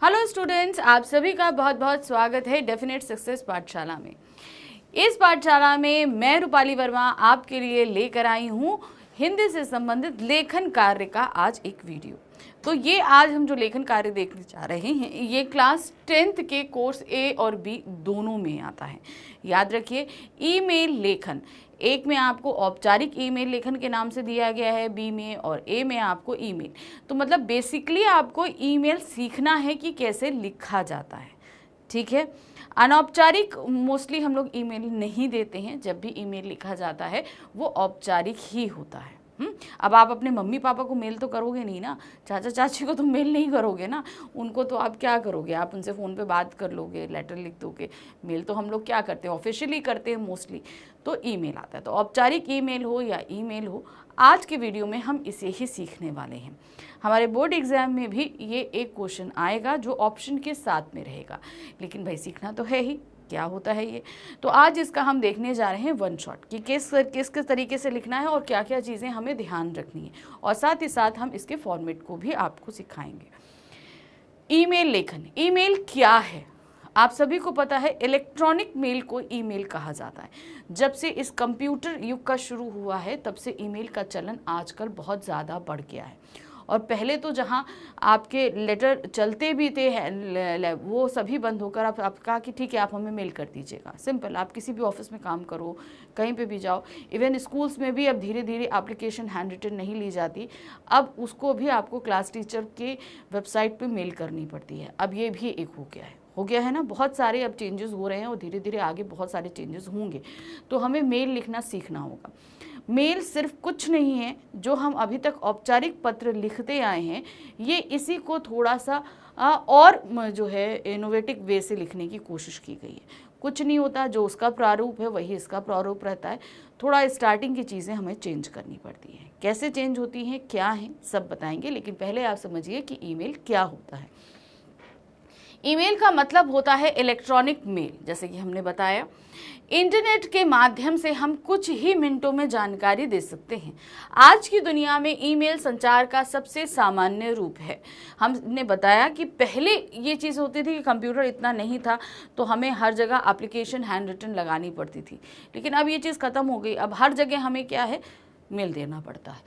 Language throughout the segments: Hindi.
हेलो स्टूडेंट्स, आप सभी का बहुत बहुत स्वागत है डेफिनेट सक्सेस पाठशाला में। इस पाठशाला में मैं रूपाली वर्मा आपके लिए लेकर आई हूँ हिंदी से संबंधित लेखन कार्य का आज एक वीडियो। तो ये आज हम जो लेखन कार्य देखने जा रहे हैं ये क्लास 10th के कोर्स ए और बी दोनों में आता है। याद रखिए, ईमेल लेखन एक में आपको औपचारिक ईमेल लेखन के नाम से दिया गया है, बी में, और ए में आपको ईमेल। तो मतलब बेसिकली आपको ईमेल सीखना है कि कैसे लिखा जाता है। ठीक है, अनौपचारिक मोस्टली हम लोग ईमेल नहीं देते हैं। जब भी ईमेल लिखा जाता है वो औपचारिक ही होता है। अब आप अपने मम्मी पापा को मेल तो करोगे नहीं ना, चाचा चाची को तो मेल नहीं करोगे ना, उनको तो आप क्या करोगे, आप उनसे फ़ोन पे बात कर लोगे, लेटर लिख दोगे। मेल तो हम लोग क्या करते हैं, ऑफिशियली करते हैं मोस्टली, तो ईमेल आता है। तो औपचारिक ईमेल हो या ईमेल हो, आज के वीडियो में हम इसे ही सीखने वाले हैं। हमारे बोर्ड एग्जाम में भी ये एक क्वेश्चन आएगा जो ऑप्शन के साथ में रहेगा, लेकिन भाई सीखना तो है ही, क्या होता है ये। तो आज इसका हम देखने जा रहे हैं वन शॉट कि किस किस तरीके से लिखना है और क्या क्या चीज़ें हमें ध्यान रखनी है, और साथ ही साथ हम इसके फॉर्मेट को भी आपको सिखाएंगे। ईमेल लेखन, ईमेल क्या है आप सभी को पता है। इलेक्ट्रॉनिक मेल को ईमेल कहा जाता है। जब से इस कंप्यूटर युग का शुरू हुआ है तब से ईमेल का चलन आजकल बहुत ज़्यादा बढ़ गया है। और पहले तो जहाँ आपके लेटर चलते भी थे वो सभी बंद होकर आप कहा कि ठीक है आप हमें मेल कर दीजिएगा। सिंपल, आप किसी भी ऑफिस में काम करो, कहीं पे भी जाओ, इवन स्कूल्स में भी अब धीरे धीरे एप्लीकेशन हैंड रिटन नहीं ली जाती, अब उसको भी आपको क्लास टीचर के वेबसाइट पे मेल करनी पड़ती है। अब ये भी एक हो गया है ना, बहुत सारे अब चेंजेस हो रहे हैं और धीरे धीरे आगे बहुत सारे चेंजेस होंगे। तो हमें मेल लिखना सीखना होगा। मेल सिर्फ कुछ नहीं है जो हम अभी तक औपचारिक पत्र लिखते आए हैं, ये इसी को थोड़ा सा और जो है इनोवेटिव वे से लिखने की कोशिश की गई है। कुछ नहीं होता, जो उसका प्रारूप है वही इसका प्रारूप रहता है। थोड़ा स्टार्टिंग की चीज़ें हमें चेंज करनी पड़ती हैं। कैसे चेंज होती हैं, क्या है, सब बताएंगे, लेकिन पहले आप समझिए कि ईमेल क्या होता है। ईमेल का मतलब होता है इलेक्ट्रॉनिक मेल। जैसे कि हमने बताया, इंटरनेट के माध्यम से हम कुछ ही मिनटों में जानकारी दे सकते हैं। आज की दुनिया में ईमेल संचार का सबसे सामान्य रूप है। हमने बताया कि पहले ये चीज़ होती थी कि कंप्यूटर इतना नहीं था तो हमें हर जगह एप्लीकेशन हैंड रिटन लगानी पड़ती थी, लेकिन अब ये चीज़ ख़त्म हो गई। अब हर जगह हमें क्या है, मेल देना पड़ता है।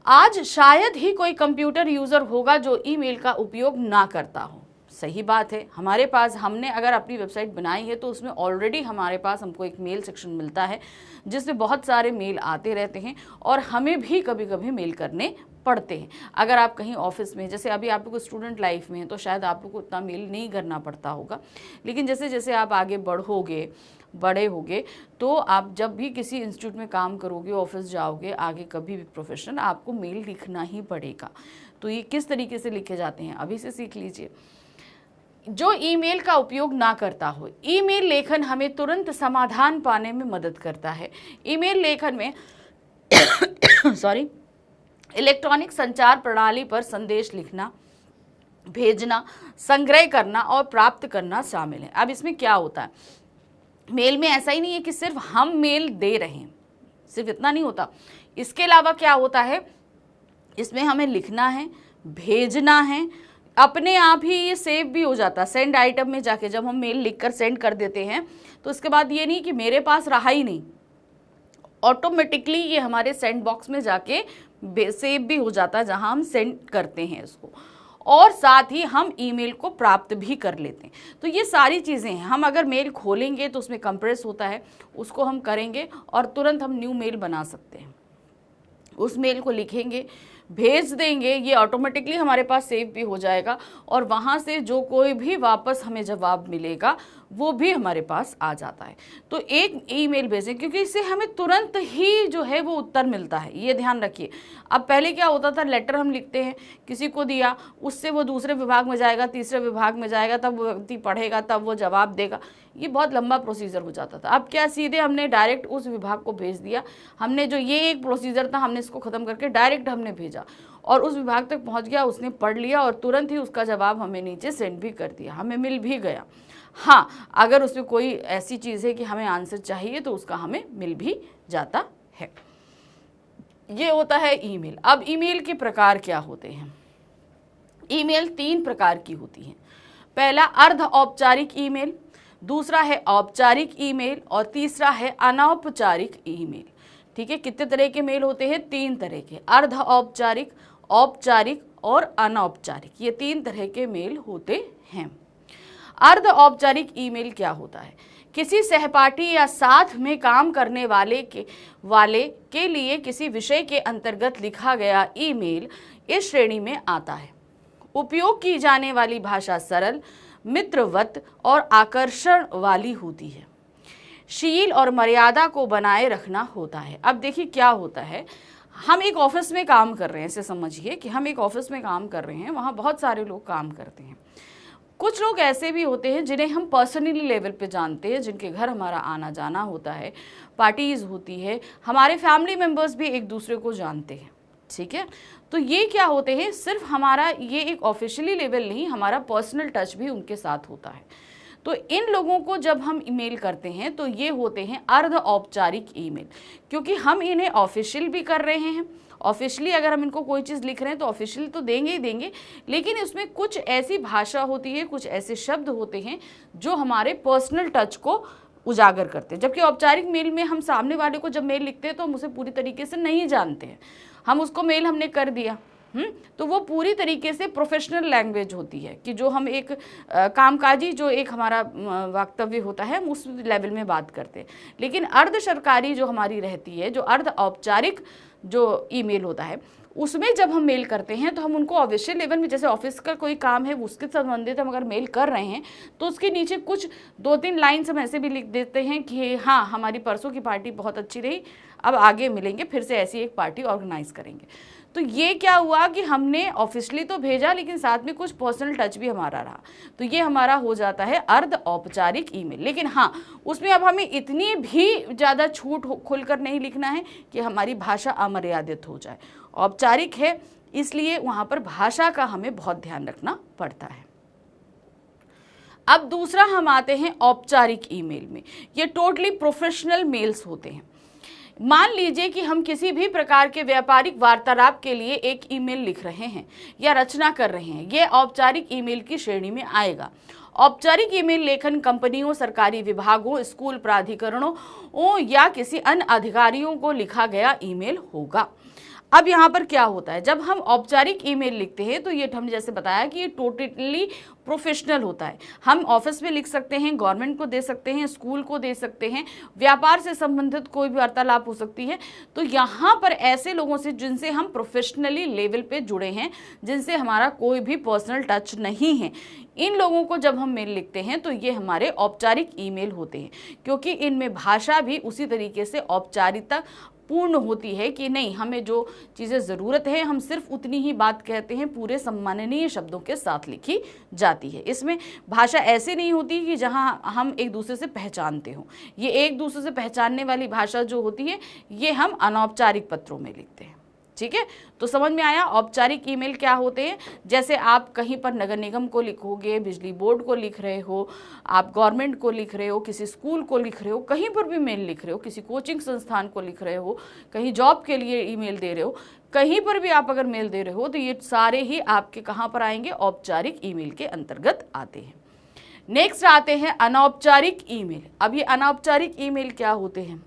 आज शायद ही कोई कंप्यूटर यूज़र होगा जो ईमेल का उपयोग ना करता हो। सही बात है, हमारे पास, हमने अगर अपनी वेबसाइट बनाई है तो उसमें ऑलरेडी हमारे पास हमको एक मेल सेक्शन मिलता है जिसमें बहुत सारे मेल आते रहते हैं और हमें भी कभी कभी मेल करने पड़ते हैं। अगर आप कहीं ऑफिस में, जैसे अभी आप लोग स्टूडेंट लाइफ में हैं तो शायद आप लोग को उतना मेल नहीं करना पड़ता होगा, लेकिन जैसे जैसे आप आगे बड़े होगे तो आप जब भी किसी इंस्टीट्यूट में काम करोगे, ऑफिस जाओगे, आगे कभी भी प्रोफेशनल, आपको मेल लिखना ही पड़ेगा। तो ये किस तरीके से लिखे जाते हैं अभी से सीख लीजिए। जो ईमेल का उपयोग ना करता हो, ईमेल लेखन हमें तुरंत समाधान पाने में मदद करता है। ईमेल लेखन में इलेक्ट्रॉनिक संचार प्रणाली पर संदेश लिखना, भेजना, संग्रह करना और प्राप्त करना शामिल है। अब इसमें क्या होता है, मेल में ऐसा ही नहीं है कि सिर्फ हम मेल दे रहे हैं, सिर्फ इतना नहीं होता। इसके अलावा क्या होता है, इसमें हमें लिखना है, भेजना है, अपने आप ही ये सेव भी हो जाता है सेंड आइटम में जाके। जब हम मेल लिखकर सेंड कर देते हैं तो उसके बाद ये नहीं कि मेरे पास रहा ही नहीं, ऑटोमेटिकली ये हमारे सेंड बॉक्स में जाके सेव भी हो जाता है जहां हम सेंड करते हैं इसको, और साथ ही हम ईमेल को प्राप्त भी कर लेते हैं। तो ये सारी चीज़ें हैं। हम अगर मेल खोलेंगे तो उसमें कंप्रेस होता है, उसको हम करेंगे और तुरंत हम न्यू मेल बना सकते हैं। उस मेल को लिखेंगे, भेज देंगे, ये ऑटोमेटिकली हमारे पास सेव भी हो जाएगा और वहाँ से जो कोई भी वापस हमें जवाब मिलेगा वो भी हमारे पास आ जाता है। तो एक ईमेल भेजें क्योंकि इससे हमें तुरंत ही जो है वो उत्तर मिलता है, ये ध्यान रखिए। अब पहले क्या होता था, लेटर हम लिखते हैं, किसी को दिया, उससे वो दूसरे विभाग में जाएगा, तीसरे विभाग में जाएगा, तब वो व्यक्ति पढ़ेगा, तब वो जवाब देगा, ये बहुत लंबा प्रोसीजर हो जाता था। अब क्या, सीधे हमने डायरेक्ट उस विभाग को भेज दिया। हमने जो ये एक प्रोसीजर था हमने इसको ख़त्म करके डायरेक्ट हमने भेजा और उस विभाग तक पहुंच गया, उसने पढ़ लिया और तुरंत ही उसका जवाब हमें नीचे सेंड भी कर दिया, हमें मिल भी गया। हाँ, अगर उसमें कोई ऐसी चीज़ है कि हमें आंसर चाहिए तो उसका हमें मिल भी जाता है। ये होता है ईमेल। अब ईमेल के प्रकार क्या होते हैं, ईमेल 3 प्रकार की होती हैं। पहला अर्ध औपचारिक ईमेल, दूसरा है औपचारिक ईमेल और तीसरा है अनौपचारिक ईमेल। ठीक है, कितने तरह के मेल होते हैं? 3 तरह के, अर्ध औपचारिक, औपचारिक और अनौपचारिक, ये 3 तरह के मेल होते हैं। अर्ध औपचारिक ईमेल क्या होता है? किसी सहपाठी या साथ में काम करने वाले के लिए किसी विषय के अंतर्गत लिखा गया ईमेल इस श्रेणी में आता है। उपयोग की जाने वाली भाषा सरल, मित्रवत और आकर्षण वाली होती है। शील और मर्यादा को बनाए रखना होता है। अब देखिए क्या होता है, हम एक ऑफिस में काम कर रहे हैं, इसे समझिए कि हम एक ऑफिस में काम कर रहे हैं, वहाँ बहुत सारे लोग काम करते हैं। कुछ लोग ऐसे भी होते हैं जिन्हें हम पर्सनली लेवल पे जानते हैं, जिनके घर हमारा आना जाना होता है, पार्टीज होती है, हमारे फैमिली मेम्बर्स भी एक दूसरे को जानते हैं। ठीक है, तो ये क्या होते हैं, सिर्फ हमारा ये एक ऑफिशियली लेवल नहीं, हमारा पर्सनल टच भी उनके साथ होता है। तो इन लोगों को जब हम ईमेल करते हैं तो ये होते हैं अर्ध औपचारिक ईमेल, क्योंकि हम इन्हें ऑफिशियल भी कर रहे हैं। ऑफिशियली अगर हम इनको कोई चीज़ लिख रहे हैं तो ऑफिशियल तो देंगे ही देंगे, लेकिन उसमें कुछ ऐसी भाषा होती है, कुछ ऐसे शब्द होते हैं जो हमारे पर्सनल टच को उजागर करते हैं। जबकि औपचारिक मेल में हम सामने वाले को जब मेल लिखते हैं तो हम उसे पूरी तरीके से नहीं जानते हैं, हम उसको मेल हमने कर दिया, तो वो पूरी तरीके से प्रोफेशनल लैंग्वेज होती है कि जो हम एक कामकाजी जो एक हमारा वक्तव्य होता है हम उस लेवल में बात करते हैं। लेकिन अर्ध सरकारी जो हमारी रहती है, जो अर्ध औपचारिक जो ईमेल होता है, उसमें जब हम मेल करते हैं तो हम उनको ऑफिशियल लेवल में, जैसे ऑफिस का कोई काम है उसके संबंधित हम अगर मेल कर रहे हैं तो उसके नीचे कुछ 2-3 लाइन्स हम ऐसे भी लिख देते हैं कि हाँ, हमारी परसों की पार्टी बहुत अच्छी रही, अब आगे मिलेंगे, फिर से ऐसी एक पार्टी ऑर्गेनाइज करेंगे। तो ये क्या हुआ कि हमने ऑफिशियली तो भेजा लेकिन साथ में कुछ पर्सनल टच भी हमारा रहा, तो ये हमारा हो जाता है अर्ध औपचारिक ईमेल। लेकिन हाँ, उसमें अब हमें इतनी भी ज़्यादा छूट खुलकर नहीं लिखना है कि हमारी भाषा अमर्यादित हो जाए। औपचारिक है इसलिए वहाँ पर भाषा का हमें बहुत ध्यान रखना पड़ता है। अब दूसरा हम आते हैं औपचारिक ईमेल में। ये टोटली प्रोफेशनल मेल्स होते हैं। मान लीजिए कि हम किसी भी प्रकार के व्यापारिक वार्तालाप के लिए एक ईमेल लिख रहे हैं या रचना कर रहे हैं, यह औपचारिक ईमेल की श्रेणी में आएगा। औपचारिक ईमेल लेखन कंपनियों, सरकारी विभागों, स्कूल प्राधिकरणों या किसी अन्य अधिकारियों को लिखा गया ईमेल होगा। अब यहाँ पर क्या होता है, जब हम औपचारिक ईमेल लिखते हैं तो ये हमने जैसे बताया कि ये टोटली प्रोफेशनल होता है। हम ऑफिस में लिख सकते हैं, गवर्नमेंट को दे सकते हैं, स्कूल को दे सकते हैं, व्यापार से संबंधित कोई भी वार्तालाप हो सकती है। तो यहाँ पर ऐसे लोगों से जिनसे हम प्रोफेशनली लेवल पे जुड़े हैं, जिनसे हमारा कोई भी पर्सनल टच नहीं है, इन लोगों को जब हम मेल लिखते हैं तो ये हमारे औपचारिक ईमेल होते हैं, क्योंकि इनमें भाषा भी उसी तरीके से औपचारिकता पूर्ण होती है कि नहीं, हमें जो चीज़ें ज़रूरत है हम सिर्फ उतनी ही बात कहते हैं, पूरे सम्माननीय शब्दों के साथ लिखी जाती है। इसमें भाषा ऐसे नहीं होती कि जहां हम एक दूसरे से पहचानते हों। ये एक दूसरे से पहचानने वाली भाषा जो होती है ये हम अनौपचारिक पत्रों में लिखते हैं। ठीक है, तो समझ में आया औपचारिक ईमेल क्या होते हैं। जैसे आप कहीं पर नगर निगम को लिखोगे, बिजली बोर्ड को लिख रहे हो, आप गवर्नमेंट को लिख रहे हो, किसी स्कूल को लिख रहे हो, कहीं पर भी मेल लिख रहे हो, किसी कोचिंग संस्थान को लिख रहे हो, कहीं जॉब के लिए ईमेल दे रहे हो, कहीं पर भी आप अगर मेल दे रहे हो तो ये सारे ही आपके कहाँ पर आएंगे, औपचारिक ईमेल के अंतर्गत आते हैं। नेक्स्ट आते हैं अनौपचारिक ईमेल। अब ये अनौपचारिक ईमेल क्या होते हैं,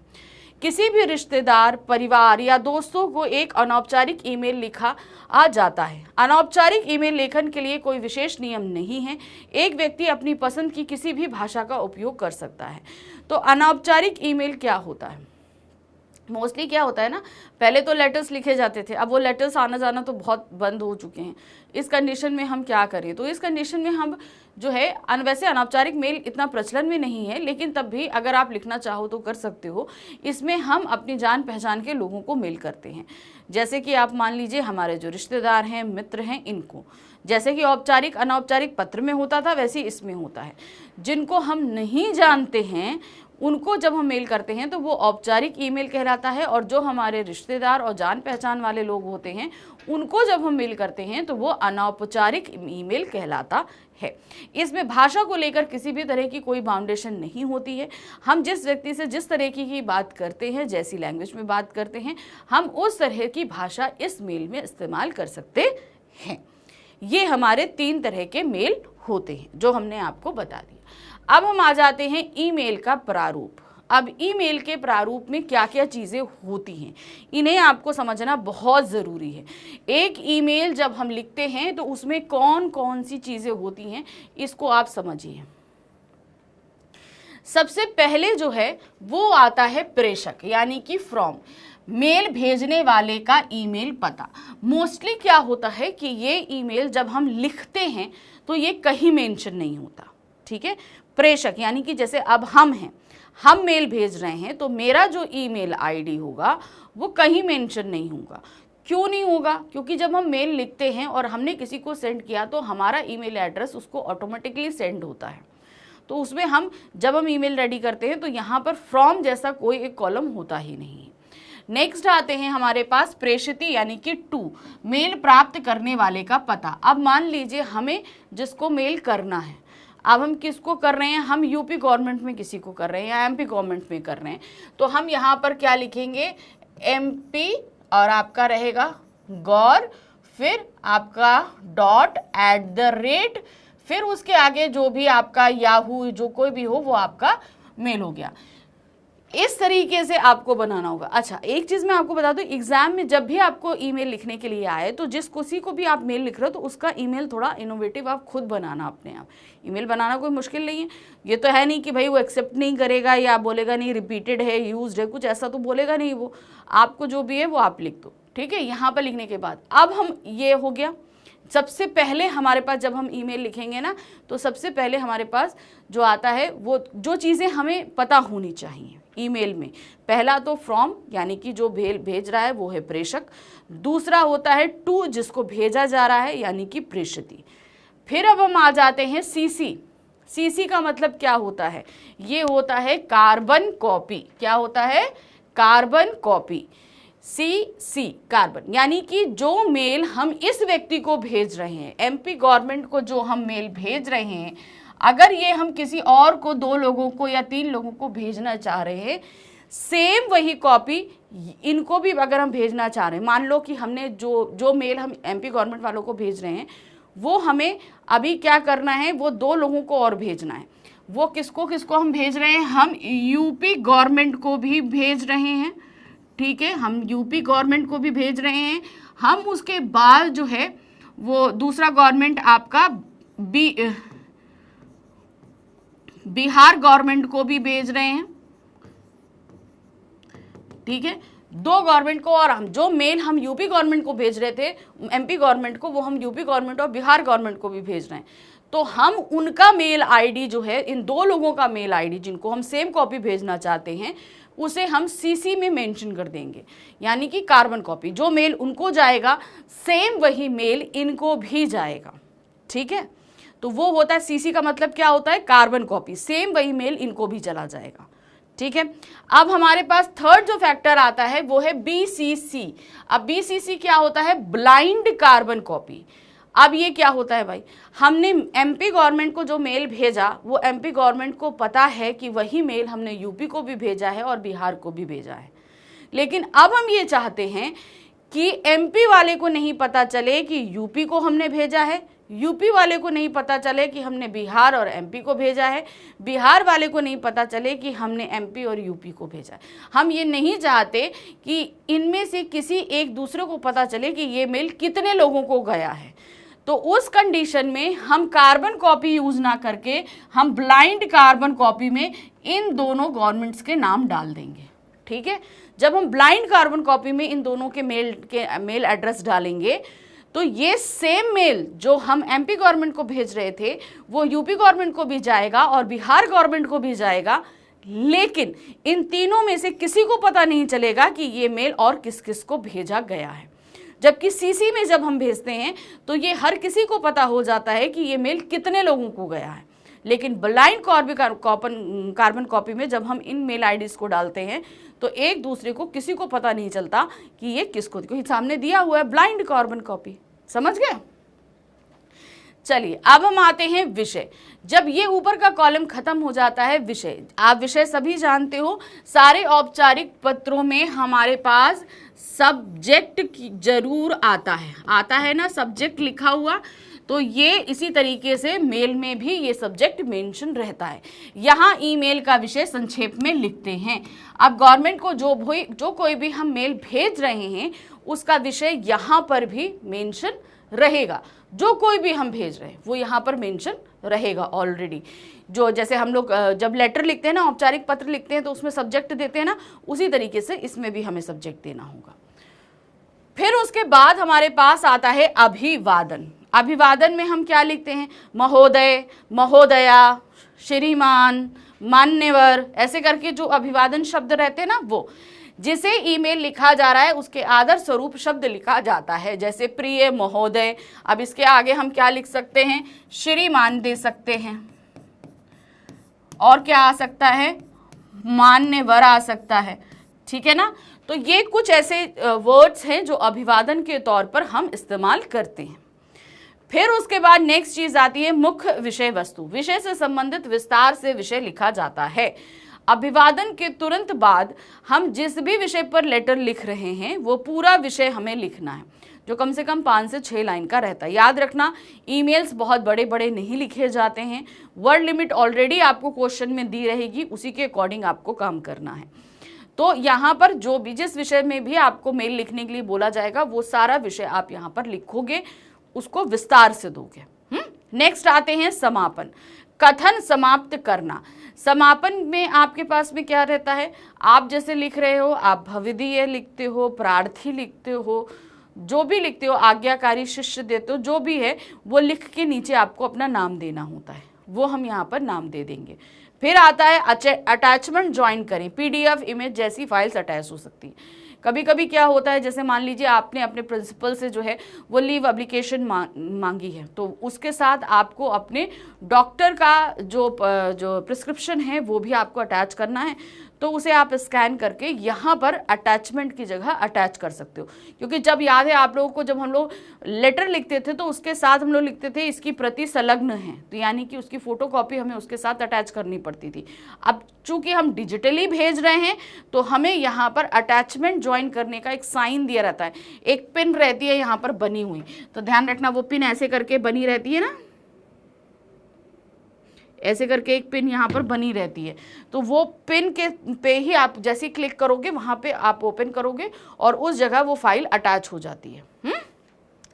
किसी भी रिश्तेदार, परिवार या दोस्तों को एक अनौपचारिक ईमेल लिखा आ जाता है। अनौपचारिक ईमेल लेखन के लिए कोई विशेष नियम नहीं है, एक व्यक्ति अपनी पसंद की किसी भी भाषा का उपयोग कर सकता है। तो अनौपचारिक ईमेल क्या होता है, मोस्टली क्या होता है ना, पहले तो लेटर्स लिखे जाते थे, अब वो लेटर्स आना जाना तो बहुत बंद हो चुके हैं। इस कंडीशन में हम क्या करें, तो इस कंडीशन में हम जो है वैसे अनौपचारिक मेल इतना प्रचलन में नहीं है, लेकिन तब भी अगर आप लिखना चाहो तो कर सकते हो। इसमें हम अपनी जान पहचान के लोगों को मेल करते हैं, जैसे कि आप मान लीजिए हमारे जो रिश्तेदार हैं, मित्र हैं, इनको, जैसे कि औपचारिक अनौपचारिक पत्र में होता था वैसे इसमें होता है। जिनको हम नहीं जानते हैं उनको जब हम मेल करते हैं तो वो औपचारिक ईमेल कहलाता है, और जो हमारे रिश्तेदार और जान पहचान वाले लोग होते हैं उनको जब हम मेल करते हैं तो वो अनौपचारिक ईमेल कहलाता है। इसमें भाषा को लेकर किसी भी तरह की कोई बाउंडेशन नहीं होती है। हम जिस व्यक्ति से जिस तरह की बात करते हैं, जैसी लैंग्वेज में बात करते हैं, हम उस तरह की भाषा इस मेल में इस्तेमाल कर सकते हैं। ये हमारे 3 तरह के मेल होते हैं जो हमने आपको बता दिया। अब हम आ जाते हैं ईमेल का प्रारूप। अब ईमेल के प्रारूप में क्या क्या चीज़ें होती हैं, इन्हें आपको समझना बहुत ज़रूरी है। एक ईमेल जब हम लिखते हैं तो उसमें कौन कौन सी चीज़ें होती हैं, इसको आप समझिए। सबसे पहले जो है वो आता है प्रेषक, यानी कि फ्रॉम, मेल भेजने वाले का ईमेल पता। मोस्टली क्या होता है कि ये ईमेल जब हम लिखते हैं तो ये कहीं मेंशन नहीं होता, ठीक है। प्रेषक यानी कि जैसे अब हम हैं, हम मेल भेज रहे हैं तो मेरा जो ईमेल आईडी होगा वो कहीं मेंशन नहीं होगा। क्यों नहीं होगा? क्योंकि जब हम मेल लिखते हैं और हमने किसी को सेंड किया तो हमारा ईमेल एड्रेस उसको ऑटोमेटिकली सेंड होता है, तो उसमें हम जब हम ईमेल रेडी करते हैं तो यहाँ पर फ्रॉम जैसा कोई एक कॉलम होता ही नहीं है। नेक्स्ट आते हैं हमारे पास प्रेषिती यानी कि टू, मेल प्राप्त करने वाले का पता। अब मान लीजिए हमें जिसको मेल करना है, अब हम किसको कर रहे हैं, हम यूपी गवर्नमेंट में किसी को कर रहे हैं या एमपी गवर्नमेंट में कर रहे हैं, तो हम यहाँ पर क्या लिखेंगे, एमपी और आपका रहेगा गौर, फिर आपका .@, फिर उसके आगे जो भी आपका याहू जो कोई भी हो वो आपका मेल हो गया। इस तरीके से आपको बनाना होगा। अच्छा, एक चीज़ मैं आपको बता दूं, एग्जाम में जब भी आपको ईमेल लिखने के लिए आए तो जिस किसी को भी आप मेल लिख रहे हो तो उसका ईमेल थोड़ा इनोवेटिव आप खुद बनाना अपने आप। ईमेल बनाना कोई मुश्किल नहीं है, ये तो है नहीं कि भाई वो एक्सेप्ट नहीं करेगा या बोलेगा नहीं रिपीटेड है, यूज्ड है, कुछ ऐसा तो बोलेगा नहीं वो। आपको जो भी है वो आप लिख दो, ठीक है। यहाँ पर लिखने के बाद अब हम, ये हो गया। सबसे पहले हमारे पास जब हम ईमेल लिखेंगे ना तो सबसे पहले हमारे पास जो आता है वो जो चीज़ें हमें पता होनी चाहिए ईमेल में, पहला तो फ्रॉम यानी कि जो भेज रहा है वो है प्रेषक, दूसरा होता है टू जिसको भेजा जा रहा है यानी कि प्रेषिती। फिर अब हम आ जाते हैं सीसी। सीसी का मतलब क्या होता है, ये होता है कार्बन कॉपी। क्या होता है, कार्बन कॉपी। सी कार्बन यानी कि जो मेल हम इस व्यक्ति को भेज रहे हैं, एमपी गवर्नमेंट को जो हम मेल भेज रहे हैं, अगर ये हम किसी और को, 2 लोगों को या 3 लोगों को भेजना चाह रहे हैं, सेम वही कॉपी इनको भी अगर हम भेजना चाह रहे हैं, मान लो कि हमने जो मेल हम एमपी गवर्नमेंट वालों को भेज रहे हैं वो हमें अभी क्या करना है, वो 2 लोगों को और भेजना है। वो किसको किसको हम भेज रहे हैं, हम यूपी गवर्नमेंट को भी भेज रहे हैं, ठीक है, हम यूपी गवर्नमेंट को भी भेज रहे हैं। हम उसके बाद जो है वो दूसरा गवर्नमेंट आपका बिहार गवर्नमेंट को भी भेज रहे हैं, ठीक है। 2 गवर्नमेंट को, और हम जो मेल हम यूपी गवर्नमेंट को भेज रहे थे एमपी गवर्नमेंट को, वो हम यूपी गवर्नमेंट और बिहार गवर्नमेंट को भी भेज रहे हैं। तो हम उनका मेल आईडी जो है, इन 2 लोगों का मेल आईडी जिनको हम सेम कॉपी भेजना चाहते हैं, उसे हम सीसी में मेंशन कर देंगे, यानी कि कार्बन कॉपी। जो मेल उनको जाएगा सेम वही मेल इनको भी जाएगा, ठीक है। तो वो होता है सीसी का मतलब क्या होता है, कार्बन कॉपी, सेम वही मेल इनको भी चला जाएगा, ठीक है। अब हमारे पास थर्ड जो फैक्टर आता है वो है बीसीसी। अब बीसीसी क्या होता है, ब्लाइंड कार्बन कॉपी। अब ये क्या होता है भाई, हमने एमपी गवर्नमेंट को जो मेल भेजा वो एमपी गवर्नमेंट को पता है कि वही मेल हमने यूपी को भी भेजा है और बिहार को भी भेजा है, लेकिन अब हम ये चाहते हैं कि एमपी वाले को नहीं पता चले कि यूपी को हमने भेजा है, यूपी वाले को नहीं पता चले कि हमने बिहार और एमपी को भेजा है, बिहार वाले को नहीं पता चले कि हमने एमपी और यूपी को भेजा है। हम ये नहीं चाहते कि इनमें से किसी एक दूसरे को पता चले कि ये मेल कितने लोगों को गया है। तो उस कंडीशन में हम कार्बन कॉपी यूज ना करके हम ब्लाइंड कार्बन कॉपी में इन दोनों गवर्नमेंट्स के नाम डाल देंगे, ठीक है। जब हम ब्लाइंड कार्बन कॉपी में इन दोनों के मेल एड्रेस डालेंगे तो ये सेम मेल जो हम एमपी गवर्नमेंट को भेज रहे थे वो यूपी गवर्नमेंट को भी जाएगा और बिहार गवर्नमेंट को भी जाएगा, लेकिन इन तीनों में से किसी को पता नहीं चलेगा कि ये मेल और किस किस को भेजा गया है। जबकि सीसी में जब हम भेजते हैं तो ये हर किसी को पता हो जाता है कि ये मेल कितने लोगों को गया है, लेकिन ब्लाइंड कार्बन कॉपी में जब हम इन मेल आईडीज को डालते हैं तो एक दूसरे को किसी को पता नहीं चलता कि ये किसको, क्योंकि सामने दिया हुआ है ब्लाइंड कार्बन कॉपी। समझ गए? चलिए अब हम आते हैं विषय। जब ये ऊपर का कॉलम खत्म हो जाता है विषय, आप विषय सभी जानते हो, सारे औपचारिक पत्रों में हमारे पास सब्जेक्ट जरूर आता है ना, सब्जेक्ट लिखा हुआ। तो ये इसी तरीके से मेल में भी ये सब्जेक्ट मेंशन रहता है। यहाँ ईमेल का विषय संक्षेप में लिखते हैं। अब गवर्नमेंट को जो कोई भी हम मेल भेज रहे हैं उसका विषय यहाँ पर भी मेंशन रहेगा। जो कोई भी हम भेज रहे हैं वो यहाँ पर मेंशन रहेगा ऑलरेडी। जो जैसे हम लोग जब लेटर लिखते हैं ना, औपचारिक पत्र लिखते हैं तो उसमें सब्जेक्ट देते हैं ना, उसी तरीके से इसमें भी हमें सब्जेक्ट देना होगा। फिर उसके बाद हमारे पास आता है अभिवादन। अभिवादन में हम क्या लिखते हैं? महोदय, महोदया, श्रीमान, मान्यवर, ऐसे करके जो अभिवादन शब्द रहते हैं ना, वो जिसे ईमेल लिखा जा रहा है उसके आदर स्वरूप शब्द लिखा जाता है। जैसे प्रिय महोदय, अब इसके आगे हम क्या लिख सकते हैं? श्रीमान दे सकते हैं, और क्या आ सकता है? मान्यवर आ सकता है। ठीक है ना? तो ये कुछ ऐसे वर्ड्स हैं जो अभिवादन के तौर पर हम इस्तेमाल करते हैं। फिर उसके बाद नेक्स्ट चीज आती है मुख्य विषय वस्तु। विषय से संबंधित विस्तार से विषय लिखा जाता है। अभिवादन के तुरंत बाद हम जिस भी विषय पर लेटर लिख रहे हैं वो पूरा विषय हमें लिखना है, जो कम से कम 5 से 6 लाइन का रहता है। याद रखना, ईमेल्स बहुत बड़े बड़े नहीं लिखे जाते हैं। वर्ड लिमिट ऑलरेडी आपको क्वेश्चन में दी रहेगी, उसी के अकॉर्डिंग आपको काम करना है। तो यहाँ पर जो भी जिस विषय में भी आपको मेल लिखने के लिए बोला जाएगा वो सारा विषय आप यहाँ पर लिखोगे, उसको विस्तार से दोगे। नेक्स्ट आते हैं समापन। कथन समाप्त करना। समापन में आपके पास में क्या रहता है? आप जैसे लिख रहे हो, आप भवदीय लिखते हो, प्रार्थी लिखते हो, जो भी लिखते हो, आज्ञाकारी, शिष्य देते हो, जो भी है वो लिख के नीचे आपको अपना नाम देना होता है, वो हम यहाँ पर नाम दे देंगे। फिर आता है अटैचमेंट ज्वाइन करें। पीडीएफ, इमेज जैसी फाइल्स अटैच हो सकती है। कभी कभी क्या होता है, जैसे मान लीजिए आपने अपने प्रिंसिपल से जो है वो लीव एप्लीकेशन मांगी है, तो उसके साथ आपको अपने डॉक्टर का जो प्रिस्क्रिप्शन है वो भी आपको अटैच करना है। तो उसे आप स्कैन करके यहाँ पर अटैचमेंट की जगह अटैच कर सकते हो। क्योंकि जब याद है आप लोगों को, जब हम लोग लेटर लिखते थे तो उसके साथ हम लोग लिखते थे इसकी प्रति संलग्न है, तो यानी कि उसकी फोटोकॉपी हमें उसके साथ अटैच करनी पड़ती थी। अब चूंकि हम डिजिटली भेज रहे हैं तो हमें यहाँ पर अटैचमेंट ज्वाइन करने का एक साइन दिया रहता है। एक पिन रहती है यहाँ पर बनी हुई, तो ध्यान रखना वो पिन ऐसे करके बनी रहती है ना, ऐसे करके एक पिन यहाँ पर बनी रहती है। तो वो पिन के पे ही आप जैसे ही क्लिक करोगे वहाँ पे आप ओपन करोगे और उस जगह वो फाइल अटैच हो जाती है।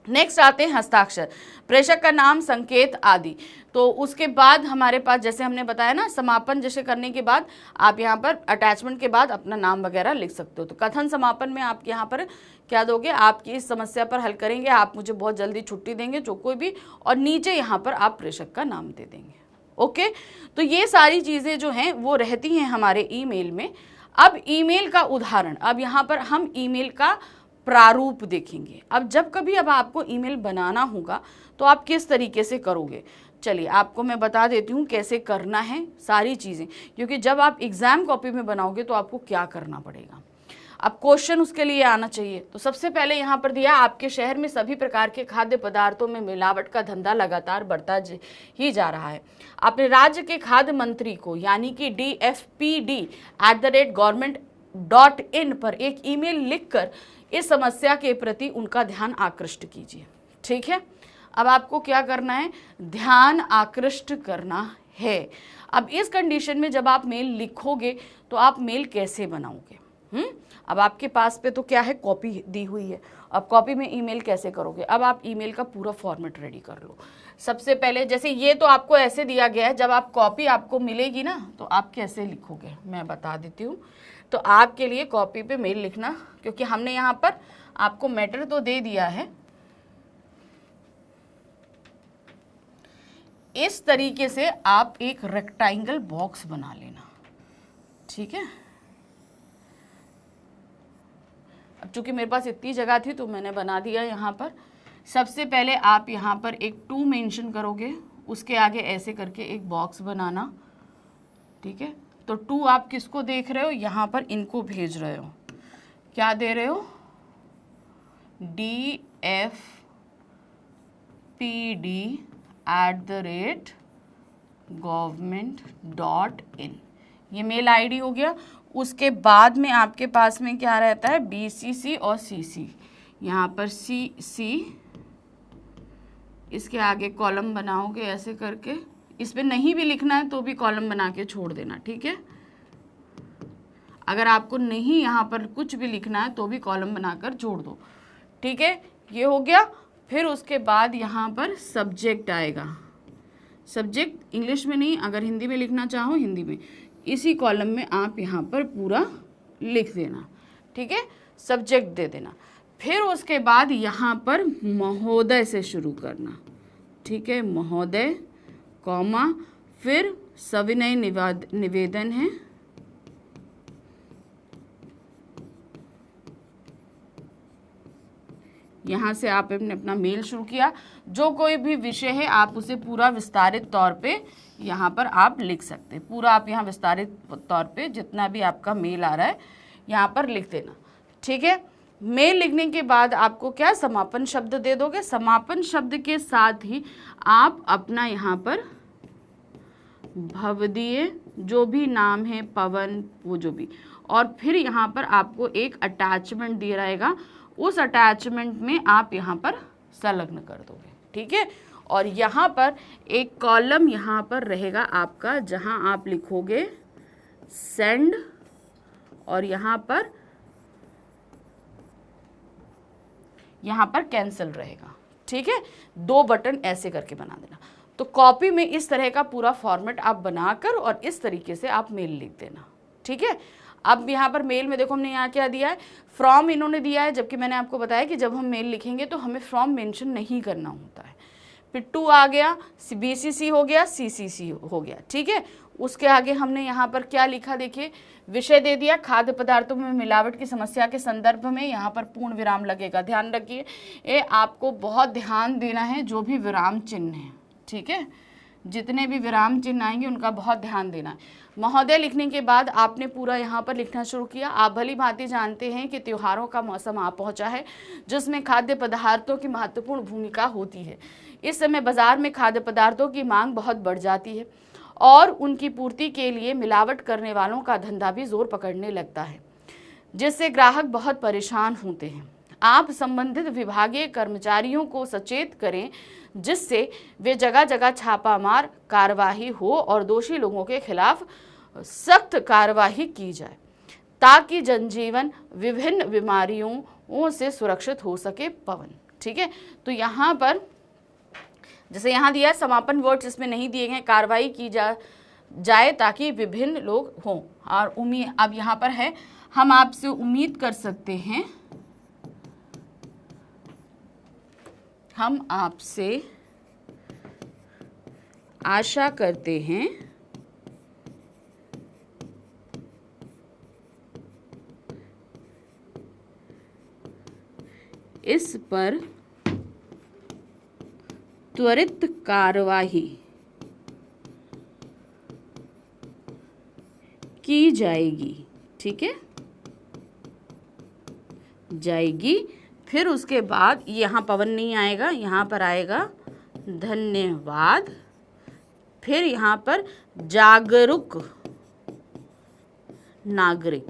नेक्स्ट आते हैं हस्ताक्षर। प्रेषक का नाम, संकेत आदि। तो उसके बाद हमारे पास जैसे हमने बताया ना, समापन जैसे करने के बाद आप यहाँ पर अटैचमेंट के बाद अपना नाम वगैरह लिख सकते हो। तो कथन समापन में आप यहाँ पर क्या दोगे? आपकी इस समस्या पर हल करेंगे, आप मुझे बहुत जल्दी छुट्टी देंगे, जो कोई भी, और नीचे यहाँ पर आप प्रेषक का नाम दे देंगे। ओके, तो ये सारी चीज़ें जो हैं वो रहती हैं हमारे ईमेल में। अब ईमेल का उदाहरण, अब यहाँ पर हम ईमेल का प्रारूप देखेंगे। अब जब कभी अब आपको ईमेल बनाना होगा तो आप किस तरीके से करोगे, चलिए आपको मैं बता देती हूँ कैसे करना है सारी चीज़ें। क्योंकि जब आप एग्ज़ाम कॉपी में बनाओगे तो आपको क्या करना पड़ेगा, अब क्वेश्चन उसके लिए आना चाहिए। तो सबसे पहले यहाँ पर दिया, आपके शहर में सभी प्रकार के खाद्य पदार्थों में मिलावट का धंधा लगातार बढ़ता ही जा रहा है। अपने राज्य के खाद्य मंत्री को यानी कि dfpd@government.in पर एक ईमेल लिखकर इस समस्या के प्रति उनका ध्यान आकृष्ट कीजिए। ठीक है, अब आपको क्या करना है? ध्यान आकृष्ट करना है। अब इस कंडीशन में जब आप मेल लिखोगे तो आप मेल कैसे बनाओगे? अब आपके पास पे तो क्या है, कॉपी दी हुई है। अब कॉपी में ईमेल कैसे करोगे? अब आप ईमेल का पूरा फॉर्मेट रेडी कर लो। सबसे पहले जैसे ये तो आपको ऐसे दिया गया है, जब आप कॉपी आपको मिलेगी ना तो आप कैसे लिखोगे मैं बता देती हूँ। तो आपके लिए कॉपी पे मेल लिखना, क्योंकि हमने यहाँ पर आपको मैटर तो दे दिया है। इस तरीके से आप एक रेक्टेंगल बॉक्स बना लेना। ठीक है, अब चूंकि मेरे पास इतनी जगह थी तो मैंने बना दिया यहाँ पर। सबसे पहले आप यहाँ पर एक 2 मेंशन करोगे, उसके आगे ऐसे करके एक बॉक्स बनाना। ठीक है, तो 2 आप किसको देख रहे हो? यहाँ पर इनको भेज रहे हो। क्या दे रहे हो? dfpd@government.in, ये मेल आईडी हो गया। उसके बाद में आपके पास में क्या रहता है? BCC और CC। यहाँ पर CC इसके आगे कॉलम बनाओगे ऐसे करके, इस पे नहीं भी लिखना है तो भी कॉलम बना के छोड़ देना, ठीक है। अगर आपको नहीं यहाँ पर कुछ भी लिखना है तो भी कॉलम बनाकर छोड़ दो, ठीक है। ये हो गया। फिर उसके बाद यहाँ पर सब्जेक्ट आएगा। सब्जेक्ट इंग्लिश में नहीं, अगर हिंदी में लिखना चाहो हिंदी में, इसी कॉलम में आप यहाँ पर पूरा लिख देना, ठीक है, सब्जेक्ट दे देना। फिर उसके बाद यहाँ पर महोदय से शुरू करना, ठीक है, महोदय, कॉमा, फिर सविनय निवेदन है, यहाँ से आपने अपना मेल शुरू किया। जो कोई भी विषय है आप उसे पूरा विस्तारित तौर पे यहाँ पर आप लिख सकते हैं। पूरा आप यहाँ विस्तारित तौर पे जितना भी आपका मेल आ रहा है यहाँ पर लिख देना, ठीक है। मेल लिखने के बाद आपको क्या समापन शब्द दे दोगे। समापन शब्द के साथ ही आप अपना यहाँ पर भवदीय जो भी नाम है, पवन, वो जो भी, और फिर यहाँ पर आपको एक अटैचमेंट दिया रहेगा, उस अटैचमेंट में आप यहाँ पर संलग्न कर दोगे, ठीक है। और यहाँ पर एक कॉलम यहाँ पर रहेगा आपका, जहाँ आप लिखोगे सेंड, और यहाँ पर कैंसिल रहेगा, ठीक है। 2 बटन ऐसे करके बना देना। तो कॉपी में इस तरह का पूरा फॉर्मेट आप बनाकर और इस तरीके से आप मेल लिख देना, ठीक है। अब यहाँ पर मेल में देखो हमने यहाँ क्या दिया है, फ्रॉम इन्होंने दिया है, जबकि मैंने आपको बताया कि जब हम मेल लिखेंगे तो हमें फ्रॉम मेंशन नहीं करना होता है। फिर टू आ गया, BCC हो गया, CCC हो गया, ठीक है। उसके आगे हमने यहाँ पर क्या लिखा, देखिए विषय दे दिया, खाद्य पदार्थों में मिलावट की समस्या के संदर्भ में, यहाँ पर पूर्ण विराम लगेगा। ध्यान रखिए, ये आपको बहुत ध्यान देना है, जो भी विराम चिन्ह है, ठीक है, जितने भी विराम चिन्ह आएंगे उनका बहुत ध्यान देना है। महोदय लिखने के बाद आपने पूरा यहाँ पर लिखना शुरू किया। आप भली भांति जानते हैं कि त्योहारों का मौसम आ पहुँचा है, जिसमें खाद्य पदार्थों की महत्वपूर्ण भूमिका होती है। इस समय बाजार में खाद्य पदार्थों की मांग बहुत बढ़ जाती है और उनकी पूर्ति के लिए मिलावट करने वालों का धंधा भी जोर पकड़ने लगता है, जिससे ग्राहक बहुत परेशान होते हैं। आप संबंधित विभागीय कर्मचारियों को सचेत करें, जिससे वे जगह जगह छापामार कार्रवाई हो और दोषी लोगों के खिलाफ सख्त कार्रवाई की जाए, ताकि जनजीवन विभिन्न बीमारियों से सुरक्षित हो सके। पवन, ठीक है। तो यहाँ पर जैसे यहाँ दिया है समापन वर्ड्स इसमें नहीं दिए गए, कार्रवाई की जाए ताकि विभिन्न लोग हों। और उम्मीद अब यहाँ पर है, हम आपसे उम्मीद कर सकते हैं, हम आपसे आशा करते हैं इस पर त्वरित कार्यवाही की जाएगी, ठीक है, जाएगी। फिर उसके बाद यहाँ पवन नहीं आएगा, यहाँ पर आएगा धन्यवाद। फिर यहाँ पर जागरूक नागरिक,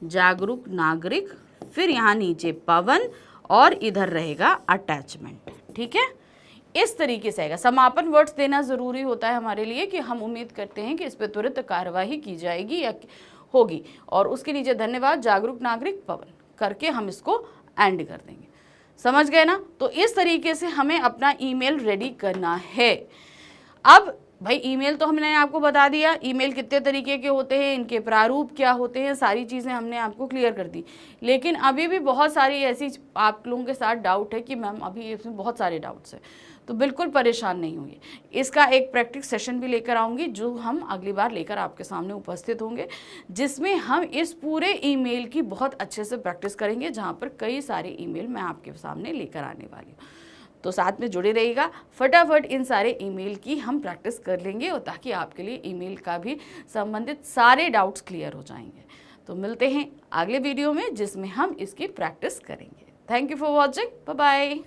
जागरूक नागरिक, फिर यहाँ नीचे पवन और इधर रहेगा अटैचमेंट, ठीक है। इस तरीके से आएगा। समापन वर्ड्स देना ज़रूरी होता है हमारे लिए कि हम उम्मीद करते हैं कि इस पर तुरंत कार्यवाही की जाएगी या होगी, और उसके नीचे धन्यवाद, जागरूक नागरिक, पवन करके हम इसको एंड कर देंगे। समझ गए ना। तो इस तरीके से हमें अपना ईमेल रेडी करना है। अब भाई ईमेल तो हमने आपको बता दिया, ईमेल कितने तरीके के होते हैं, इनके प्रारूप क्या होते हैं, सारी चीज़ें हमने आपको क्लियर कर दी। लेकिन अभी भी बहुत सारी ऐसी आप लोगों के साथ डाउट है कि मैम अभी इसमें बहुत सारे डाउट्स हैं, तो बिल्कुल परेशान नहीं होंगे। इसका एक प्रैक्टिस सेशन भी लेकर आऊँगी, जो हम अगली बार लेकर आपके सामने उपस्थित होंगे, जिसमें हम इस पूरे ईमेल की बहुत अच्छे से प्रैक्टिस करेंगे, जहाँ पर कई सारे ईमेल मैं आपके सामने लेकर आने वाली हूँ। तो साथ में जुड़े रहिएगा, फटाफट इन सारे ईमेल की हम प्रैक्टिस कर लेंगे, और ताकि आपके लिए ईमेल का भी संबंधित सारे डाउट्स क्लियर हो जाएंगे। तो मिलते हैं अगले वीडियो में, जिसमें हम इसकी प्रैक्टिस करेंगे। Thank you for watching, bye bye.